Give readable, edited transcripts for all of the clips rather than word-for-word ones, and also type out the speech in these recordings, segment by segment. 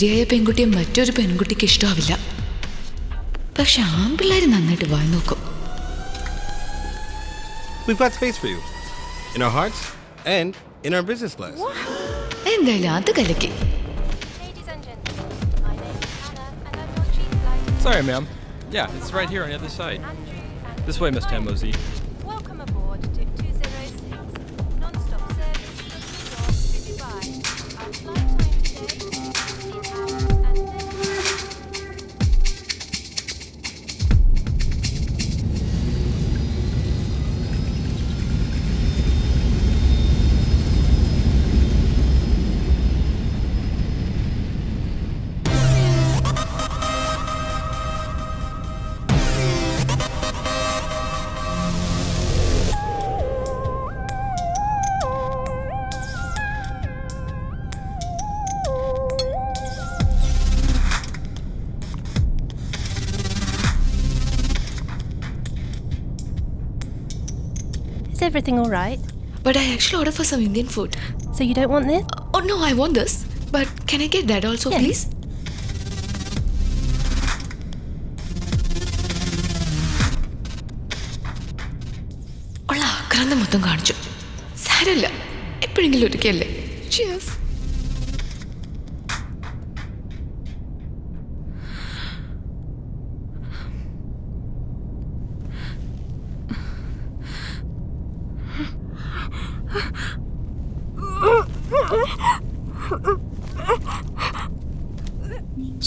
ശരിയായ പെൺകുട്ടിയെ മറ്റൊരു പെൺകുട്ടിക്ക് ഇഷ്ടമാവില്ല. പക്ഷെ ആൺപിള്ളേർ നന്നായിട്ട് വായി നോക്കും. We've got space for you in our hearts and in our business class. എന്തായാലും അത് കലക്കി. Ladies and gentlemen, my name is Hannah and I'm your chief flight. Sorry, ma'am. Yeah, it's right here on the other side. Andrew and This way, Miss Tamosi. welcome aboard to 206, non-stop service from New York to Dubai. Our flight time today, 16 hours and 30 minutes. Is everything all right? But I actually ordered for some Indian food. So you don't want this? Oh no, I want this. But can I get that also, Yeah. please? ഉള്ള ആക്രാന്തം മൊത്തം കാണിച്ചു. സാരമില്ല, എപ്പോഴെങ്കിലും ഒരിക്കലല്ലേ. Cheers.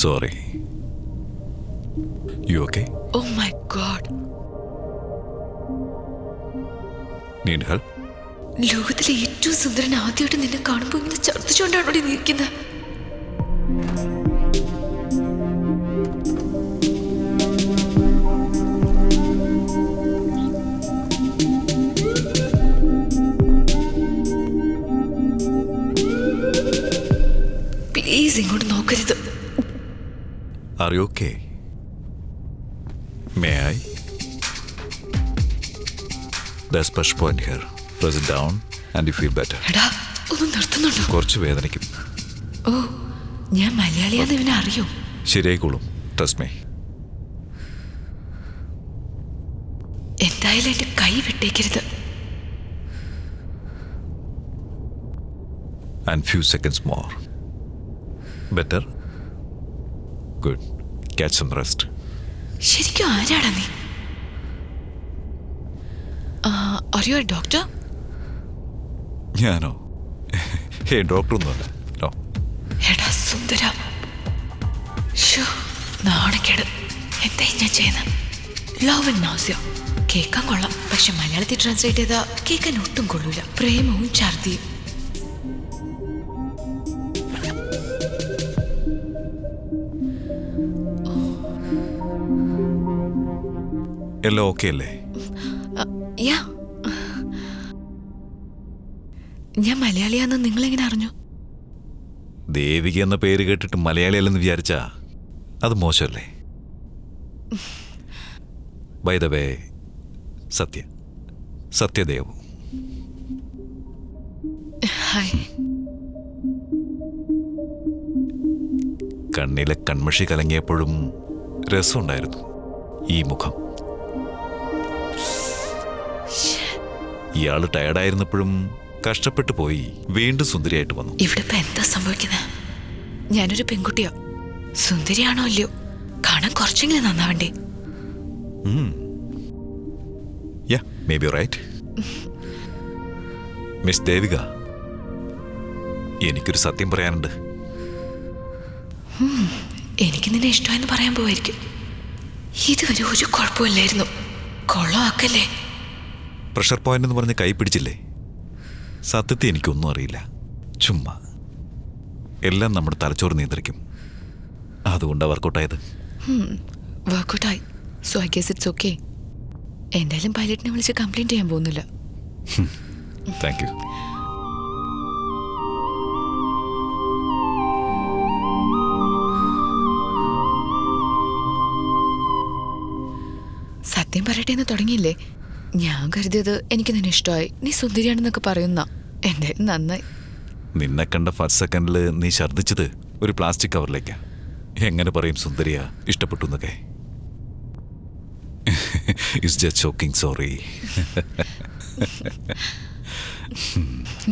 Sorry. You okay? Oh my God. Need help? ലോകത്തിലെ ഏറ്റവും സുന്ദരൻ ആദ്യമായിട്ട് നിന്നെ കാണുമ്പോൾ ഇങ്ങനെ ഛർദ്ദിച്ചുകൊണ്ടാണ് ഇവിടെ നിൽക്കുന്നത്. പ്ലീസ് ഇങ്ങോട്ട് നോക്കരുത്. Are you okay? May I? There's push point here. Press it down and you feel better. എടാ ഒന്ന് നിർത്തുന്നുണ്ടോ? കുറച്ച് വേദനിക്കും. ഓ, ഞാൻ മലയാളിയാന്ന് ഇവനെ അറിയോ? ശരിയായിക്കോളും. Trust me. എന്തായാലും എന്റെ കൈ വിട്ടേക്കരുത്. And few seconds more. Better? Good. Catch some rest. ശരിക്കും ആരാടാ നീ? Are you a doctor? ഞാനോ? ഹേ, ഡോക്ടറൊന്നുമല്ല. നോ. എടാ സുന്ദര, ശ്ശോ, നാണക്കേട്. എന്തായി ഞാൻ ചെയ്യുന്നത്? ലവ് ആൻഡ് നാസ്യ കേൾക്കാൻ കൊള്ളാം, പക്ഷെ മലയാളത്തിൽ ട്രാൻസ്ലേറ്റ് ചെയ്താൽ കേൾക്കാൻ ഒട്ടും കൊള്ളൂല. പ്രേമവും ഛർദിയും. എല്ലാം ഓക്കെ അല്ലേ? യാ, ഞാൻ മലയാളിയാന്ന് നിങ്ങളെങ്ങനെ അറിഞ്ഞു? ദേവിക എന്ന പേര് കേട്ടിട്ട് മലയാളിയല്ലെന്ന് വിചാരിച്ചാ അത് മോശമല്ലേ? By the way, Satyadev. Hi. കണ്ണിലെ കൺമഷി കലങ്ങിയപ്പോഴും രസമുണ്ടായിരുന്നു ഈ മുഖം. ഇയാള് ടയർഡായിരുന്നപ്പോഴും കഷ്ടപ്പെട്ടു പോയി വീണ്ടും സുന്ദരിയായിട്ട് വന്നു. ഇവിടെ ഇപ്പൊ എന്താ സംഭവിക്കുന്നത്? ഞാനൊരു പെൺകുട്ടിയോ? സുന്ദരിയാണോ അല്ലയോ? കാണാൻ കുറച്ചെങ്കിലും നന്നാവണ്ടേ? Yeah, maybe right. Miss Devika, എനിക്കൊരു സത്യം പറയാനുണ്ട്. എനിക്ക് നിന്നെ ഇഷ്ടമായെന്ന് പറയാൻ പോവായിരിക്കും. ഇതുവരെ ഒരു കുഴപ്പമില്ലായിരുന്നു. കൊള്ളാക്കല്ലേ? പ്രഷർ പോയിന്റ് എന്ന് പറഞ്ഞ് കൈ പിടിച്ചില്ലേ? സത്യത്തെ എനിക്കൊന്നും അറിയില്ല. ചുമ്മാ എല്ലാം നമ്മുടെ തലച്ചോറ് നിയന്ത്രിക്കും. അതുകൊണ്ടാണ് വർക്കൗട്ടായത്. വർക്കൗട്ടായി. So I guess it's okay. എന്തായാലും പൈലറ്റിനെ വിളിച്ച് കംപ്ലൈൻറ്റ് ചെയ്യാൻ പോകുന്നില്ല. Thank you. സത്യം പറയട്ടെ എന്ന് തുടങ്ങിയില്ലേ? ഞാൻ കരുതിയത് എനിക്ക് നിന്നെ ഇഷ്ടമായി, നീ സുന്ദരിയാണെന്നൊക്കെ പറയുന്ന. എന്തായാലും നന്നായി. നിന്നെ കണ്ട ഫസ്റ്റ് സെക്കൻഡിൽ നീ ഛർദ്ദിച്ചത് ഒരു പ്ലാസ്റ്റിക് കവറിലേക്കാ. എങ്ങനെ പറയും സുന്ദരിയ ഇഷ്ടപ്പെട്ടു എന്നൊക്കെ? It's just choking, sorry.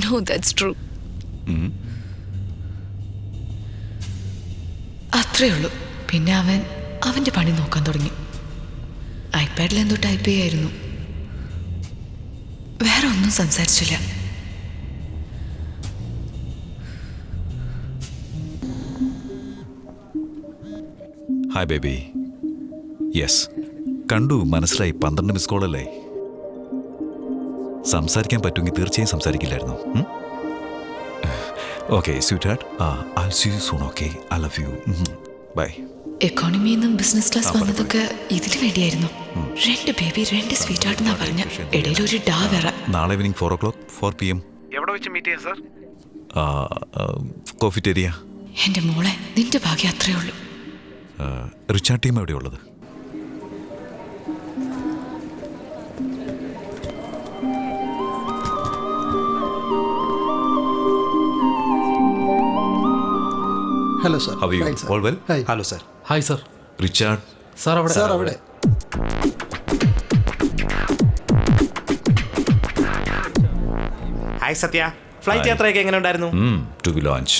No, that's true. അത്രേ ഉള്ളൂ. പിന്നെ അവൻ്റെ പണി നോക്കാൻ തുടങ്ങി. ഐപാഡിൽ എന്തോ ടൈപ്പ് ചെയ്യായിരുന്നു. വേറെ ഒന്നും സംസാരിച്ചില്ല. Hi baby. യെസ്, കണ്ടു, മനസ്സിലായി. 12 മിസ് കോളല്ലേ? സംസാരിക്കാൻ പറ്റുമെങ്കിൽ തീർച്ചയായും സംസാരിക്കില്ലായിരുന്നു. Okay sweetheart, I see you soon. Okay, I love you. Bye. എക്കോണമിയിൽ നിന്നും ബിസിനസ് ക്ലാസ് വന്നതൊക്കെ ഇതിന് വേണ്ടിയായിരുന്നു. 2 ബേബി 2 സ്വീറ്റ് ഹാർട്ട് എന്നാ പറഞ്ഞ. ഇടയിൽ ഒരു ഡാ വേറെ. നാളെ ഈവനിങ് 4 o'clock 4 PM. എവിടെ വെച്ച് മീറ്റ് ചെയ്യാം സാർ? കോഫിറ്റേരിയ. എൻ്റെ മോളെ, നിന്റെ ഭാഗ്യം അത്രേ ഉള്ളൂ. റിച്ചാർഡ് ടീം എവിടെയുള്ളത്? Hello sir. How are you? All well? Hello sir. Hi sir. Richard sir അവിടെ. സാർ അവിടെ. ഹായ് സത്യ. ഫ്ലൈറ്റ് യാത്രയൊക്കെ എങ്ങനെ ഉണ്ടായിരുന്നു? To B launch.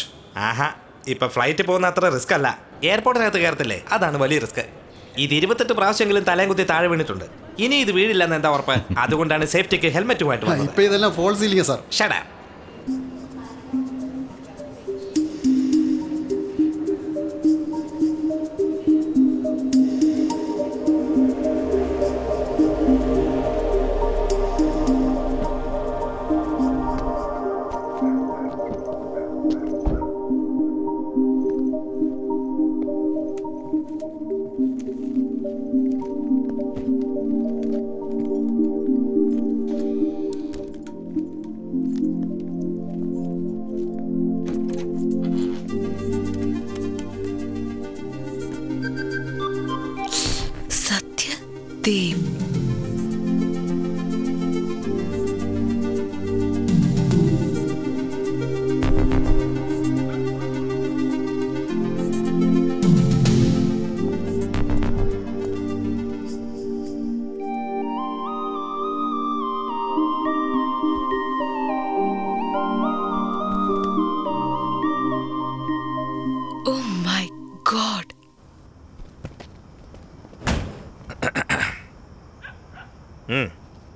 ആഹാ, ഇപ്പൊ ഫ്ലൈറ്റ് പോകുന്ന അത്ര റിസ്ക് അല്ല. എയർപോർട്ടിനകത്ത് കയറത്തില്ലേ, അതാണ് വലിയ റിസ്ക്. ഇത് 28 പ്രാവശ്യമെങ്കിലും തലയും കുത്തി താഴെ വീണിട്ടുണ്ട്. ഇനി ഇത് വീഴില്ലെന്ന് എന്താ ഉറപ്പ്? അതുകൊണ്ടാണ് സേഫ്റ്റിക്ക് ഹെൽമെറ്റുമായിട്ട് വന്നത്. ഇപ്പൊ ഇതെല്ലാം ഫോൾ സീലിംഗ് സാർ. ഷടാ. Satyadev. Oh my God.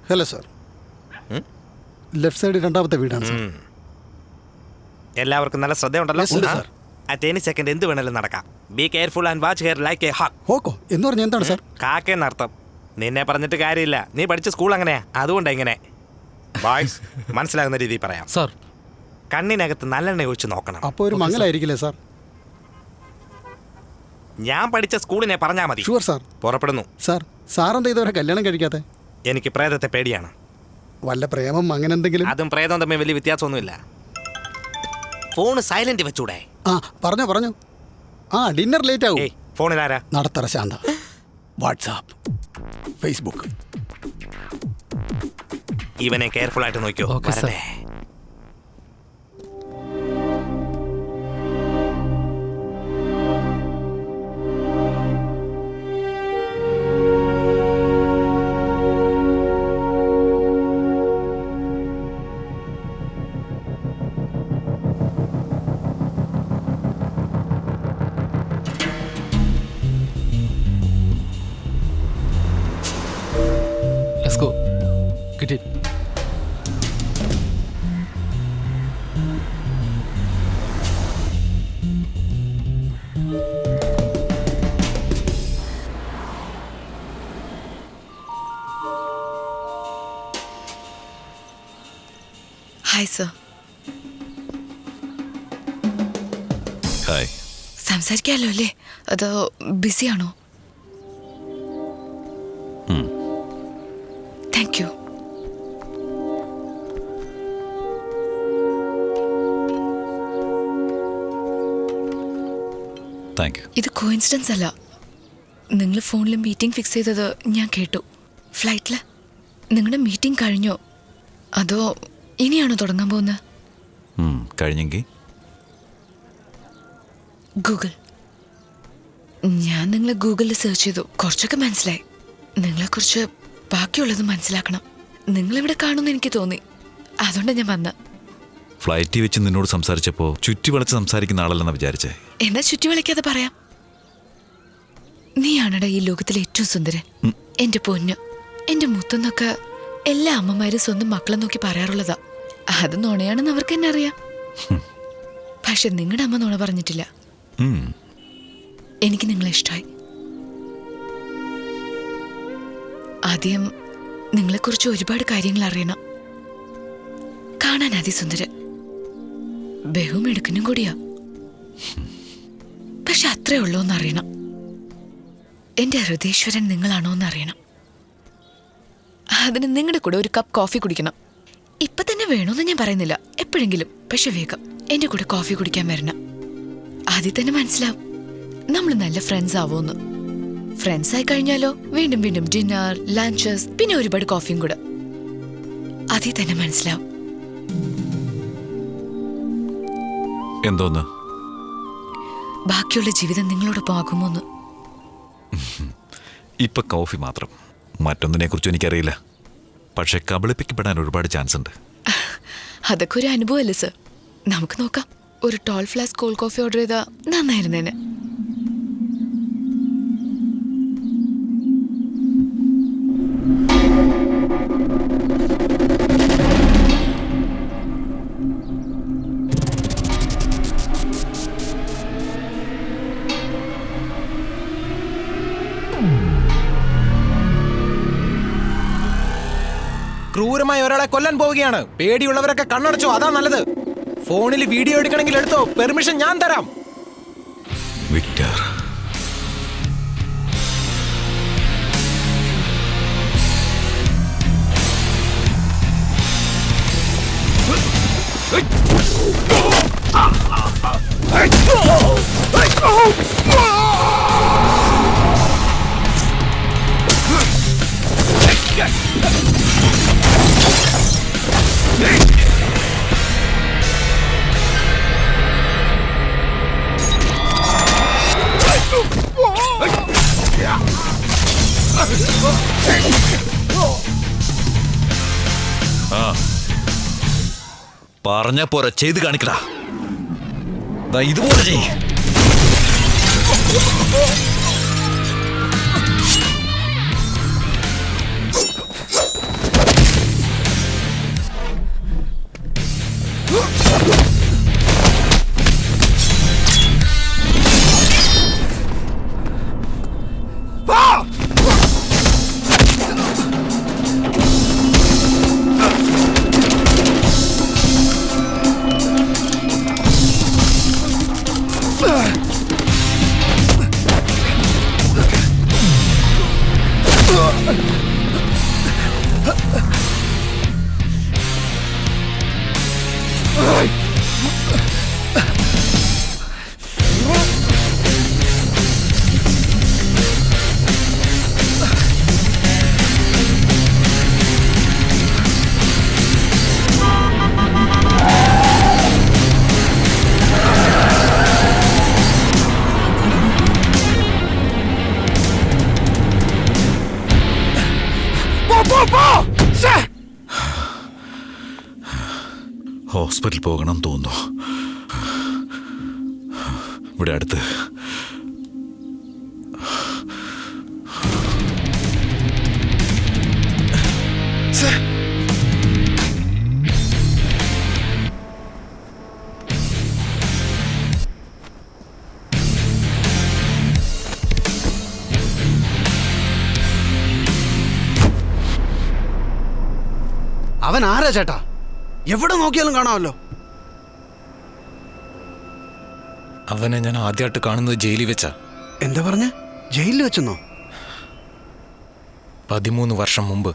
Hello sir. Left side രണ്ടാമത്തെ വീടാണ് സാർ. എല്ലാവർക്കും നല്ല ശ്രദ്ധയുണ്ടല്ലോ. Yes, sir. At any second എന്ത് വേണേലും നടക്കാം. Be careful and watch here like a hawk. ഹോക്കോ എന്ന് പറഞ്ഞാൽ എന്താണ് സാർ? കാക്കെന്നർത്ഥം. നിന്നെ പറഞ്ഞിട്ട് കാര്യമില്ല, നീ പഠിച്ച സ്കൂൾ അങ്ങനെയാ, അതുകൊണ്ടാ ഇങ്ങനെ. ബോയ്സ്, മനസ്സിലാകുന്ന രീതിയിൽ പറയാം. സാർ. കണ്ണിനകത്ത് നല്ലെണ്ണ ഒഴിച്ച് നോക്കണം. അപ്പോൾ ഒരു മംഗലായിരിക്കില്ലേ സാർ? ഞാൻ പഠിച്ച സ്കൂളിനെ പറഞ്ഞാൽ മതി. Sure sir. പുറപ്പെടുന്നു. സാർ, സാറെന്താ ഇതുവരെ കല്യാണം കഴിക്കാത്തെ? എനിക്ക് പ്രേതത്തെ പേടിയാണ്. വല്ല പ്രേമം അങ്ങനെ എന്തെങ്കിലും? അതും പ്രേതം തമ്മിൽ വലിയ വ്യത്യാസമൊന്നുമില്ല. ഫോണ് സൈലന്റ് വെച്ചൂടെ? ആ പറഞ്ഞു. ഡിന്നർ ലേറ്റ് ആവും. ഏയ്, ഫോണിലാരാ? നടത്തറ ശാന്ത. WhatsApp, Facebook. ഇവനെ കെയർഫുൾ ആയിട്ട് നോക്കിയോ. Okay, sir. വരട്ടെ. Let's go. Get it. Hi sir. Hi. സംസാരിക്കാമല്ലോ അല്ലേ? അതോ ബിസിയാണോ? Thank you. Thank you. ഇത് കോയിൻസിഡൻസ് അല്ല. നിങ്ങൾ ഫോണിൽ മീറ്റിംഗ് ഫിക്സ് ചെയ്തത് ഞാൻ കേട്ടു. ഫ്ലൈറ്റിൽ നിങ്ങളുടെ മീറ്റിംഗ് കഴിഞ്ഞോ അതോ ഇനിയാണോ തുടങ്ങാൻ പോകുന്നത്? കഴിഞ്ഞെങ്കിൽ ഗൂഗിൾ. ഞാൻ നിങ്ങളെ ഗൂഗിളിൽ സെർച്ച് ചെയ്തു. കുറച്ചൊക്കെ മനസ്സിലായി. നിങ്ങളെക്കുറിച്ച് ബാക്കിയുള്ളത് മനസ്സിലാക്കണം. നിങ്ങളിവിടെ കാണുമെന്ന് എനിക്ക് തോന്നി. അതുകൊണ്ട് ഞാൻ വന്ന. ഫ്ലൈറ്റിൽ വെച്ച് നിന്നോട് സംസാരിച്ചപ്പോൾ ചുറ്റി വളച്ച് സംസാരിക്കുന്ന ആളല്ലെന്നാ വിചാരിച്ചേ. എന്നാ ചുറ്റി വളയ്ക്കാതെ പറയാം. നീയാണടാ ഈ ലോകത്തിലെ ഏറ്റവും സുന്ദരൻ. എന്റെ പൊന്നു, എന്റെ മുത്തെന്നൊക്കെ എല്ലാ അമ്മമാരും സ്വന്തം മക്കളെ നോക്കി പറയാറുള്ളതാ. അത് നുണയാണെന്ന് അവർക്ക് തന്നെ അറിയാം. പക്ഷെ നിങ്ങളുടെ അമ്മ നുണ പറഞ്ഞിട്ടില്ല. എനിക്ക് നിങ്ങളെ ഇഷ്ടമായി. ആദ്യം നിങ്ങളെക്കുറിച്ച് ഒരുപാട് കാര്യങ്ങൾ അറിയണം. കാണാൻ അതിസുന്ദരൻ, ബഹുമെടുക്കനും കൂടിയാ. പക്ഷെ അത്രേ ഉള്ളൂ എന്നറിയണം. എന്റെ ഹൃദയേശ്വരൻ നിങ്ങളാണോ എന്നറിയണം. അതിന് നിങ്ങളുടെ കൂടെ ഒരു കപ്പ് കോഫി കുടിക്കണം. ഇപ്പൊ തന്നെ വേണമെന്ന് ഞാൻ പറയുന്നില്ല, എപ്പോഴെങ്കിലും. പക്ഷെ വേഗം എന്റെ കൂടെ കോഫി കുടിക്കാൻ വരണം. ആദ്യം തന്നെ മനസ്സിലാവും നമ്മൾ നല്ല ഫ്രണ്ട്സ് ആവോന്ന്. ഫ്രണ്ട്സ് ആയി കഴിഞ്ഞാലോ വീണ്ടും വീണ്ടും ഡിന്നർ, ലഞ്ചസ്, പിന്നെ ഒരുപാട് കോഫിയും കൂടെ. ആദ്യം തന്നെ മനസ്സിലാവും. എന്തോന്ന്? ബാക്കിയുള്ള ജീവിതം നിങ്ങളോടൊപ്പം ആകുമോന്ന്. ഇപ്പൊ കോഫി മാത്രം, മറ്റൊന്നിനെ കുറിച്ചും എനിക്കറിയില്ല. പക്ഷെ കബളിപ്പിക്കപ്പെടാൻ ഒരുപാട് ചാൻസ് ഉണ്ട്. അതൊക്കെ ഒരു അനുഭവമല്ലേ സർ? നമുക്ക് നോക്കാം. ഒരു tall flask cold coffee order ചെയ്താ നന്നായിരുന്നേനെ. ക്രൂരമായി ഒരാളെ കൊല്ലാൻ പോവുകയാണ്. പേടിയുള്ളവരൊക്കെ കണ്ണടച്ചോ, അതാ നല്ലത്. ഫോണിൽ വീഡിയോ എടുക്കണമെങ്കിൽ എടുത്തോ, പെർമിഷൻ ഞാൻ തരാം. വിക്ടർ, പറഞ്ഞ പോരെ, ചെയ്ത് കാണിക്കടാ. ഇതുപോലെ ചെയ്. ഹോസ്പിറ്റൽ പോകണം തോന്നുന്നു. ഇവിടെ അടുത്ത്. അവൻ ആരാ ചേട്ടാ? എവിടെ നോക്കിയാലും കാണാമല്ലോ. അവനെ ഞാൻ ആദ്യമായിട്ട് കാണുന്നത് ജയിലിൽ വെച്ചാ. എന്താ പറഞ്ഞ? ജയിലിൽ വെച്ചെന്നോ? 13 വർഷം മുമ്പ്.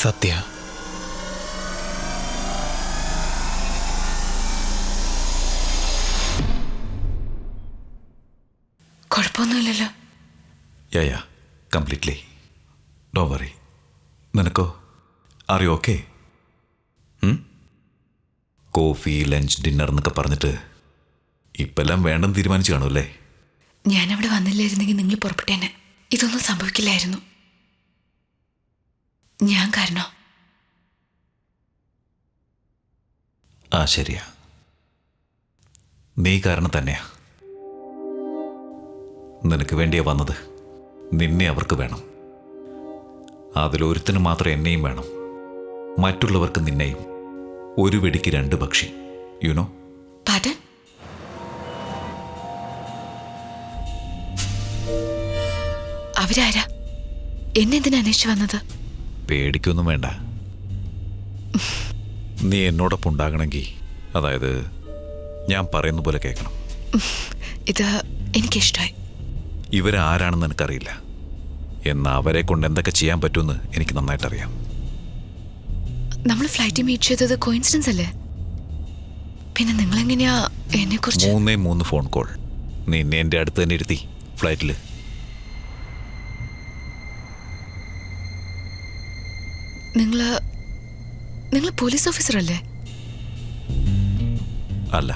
സത്യ. കുഴപ്പമൊന്നുമില്ലല്ലോ. Yeah completely. Don't worry. നിനക്കോ? Are you okay? Coffee, lunch, dinner എന്നൊക്കെ പറഞ്ഞിട്ട് ഇപ്പെല്ലാം വേണ്ടെന്ന് തീരുമാനിച്ചു കാണുമല്ലേ? ഞാനവിടെ വന്നില്ലായിരുന്നെങ്കിൽ നിങ്ങൾ പുറപ്പെട്ടേനെ. ഇതൊന്നും സംഭവിക്കില്ലായിരുന്നു. ഞാൻ കാരണോ? ആ ശരിയാ, നീ കാരണം തന്നെയാ. നിനക്ക് വേണ്ടിയാ വന്നത്. നിന്നെ അവർക്ക് വേണം. അതിലൊരുത്തിന് മാത്രം എന്നെയും വേണം, മറ്റുള്ളവർക്ക് നിന്നെയും. ഒരു വെടിക്ക് 2 പക്ഷി. യുനോ? പാടൻ? അവരാരാ? എന്നെന്തിനാ അന്വേഷിച്ചു വന്നത്? പേടിക്കൊന്നും വേണ്ട. നീ എന്നോടൊപ്പം ഉണ്ടാകണമെങ്കിൽ, അതായത് ഞാൻ പറയുന്ന പോലെ കേൾക്കണം. ഇത് എനിക്കിഷ്ടമായി. ഇവരാരാണെന്ന് എനിക്കറിയില്ല, എന്നാൽ അവരെ കൊണ്ട് എന്തൊക്കെ ചെയ്യാൻ പറ്റുമെന്ന് എനിക്ക് നന്നായിട്ടറിയാം. നമ്മൾ ഫ്ലൈറ്റിൽ മീറ്റ് ചെയ്തത് കോയിൻസിഡൻസ് അല്ലേ? പിന്നെ നിങ്ങളെങ്ങനെയാ എന്നെ കുറിച്ച്? 3 ഫോൺ കോൾ. നിന്നെ എൻ്റെ അടുത്ത് തന്നെ ഇരുത്തി ഫ്ലൈറ്റിൽ. നിങ്ങൾ പോലീസ് ഓഫീസർ അല്ലേ? അല്ല.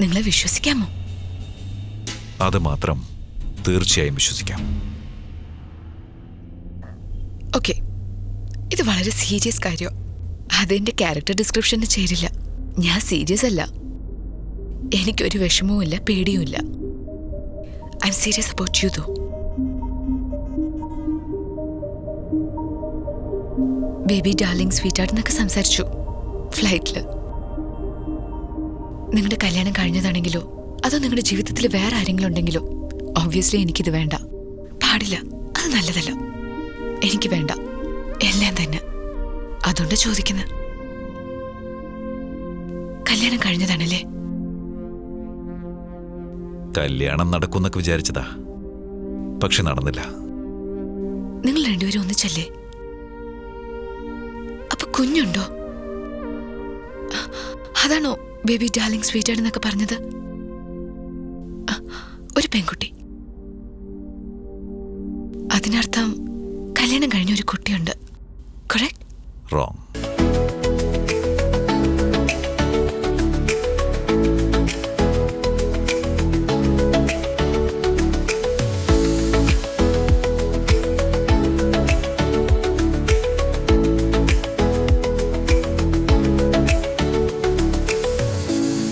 നിങ്ങളെ വിശ്വസിക്കാമോ? അത് മാത്രം തീർച്ചയായും വിശ്വസിക്കാം. ഓക്കെ, ഇത് വളരെ സീരിയസ് കാര്യം. അതെന്റെ ക്യാരക്ടർ ഡിസ്ക്രിപ്ഷന് ചേരില്ല. ഞാൻ സീരിയസ് അല്ല. എനിക്കൊരു വിഷമവും ഇല്ല, പേടിയും ഇല്ല. I'm serious about you though. Baby darling sweet എന്നൊക്കെ സംസാരിച്ചു ഫ്ലൈറ്റിൽ. നിങ്ങളുടെ കല്യാണം കഴിഞ്ഞതാണെങ്കിലോ അതോ നിങ്ങളുടെ ജീവിതത്തിൽ വേറെ ആരെങ്കിലും ഉണ്ടെങ്കിലോ ഒബ്വിയസ്ലി എനിക്കിത് വേണ്ട. പാടില്ല, അത് നല്ലതല്ല. എനിക്ക് വേണ്ട, എല്ലാം തന്നെ. അതുകൊണ്ട് ചോദിക്കുന്നത്. കല്യാണം കഴിഞ്ഞതാണല്ലേ? കല്യാണം നടക്കുമെന്നൊക്കെ വിചാരിച്ചതാ, പക്ഷെ നടന്നില്ല. നിങ്ങൾ രണ്ടുപേരും ഒന്നിച്ചല്ലേ? അപ്പൊ കുഞ്ഞുണ്ടോ? അതാണോ ബേബി ഡാർലിംഗ് സ്വീറ്റ് എന്നൊക്കെ പറഞ്ഞത്? ഒരു പെൺകുട്ടി. അതിനർത്ഥം കല്യാണം കഴിഞ്ഞ ഒരു കുട്ടിയുണ്ട്. കറക്റ്റ്? റോങ്.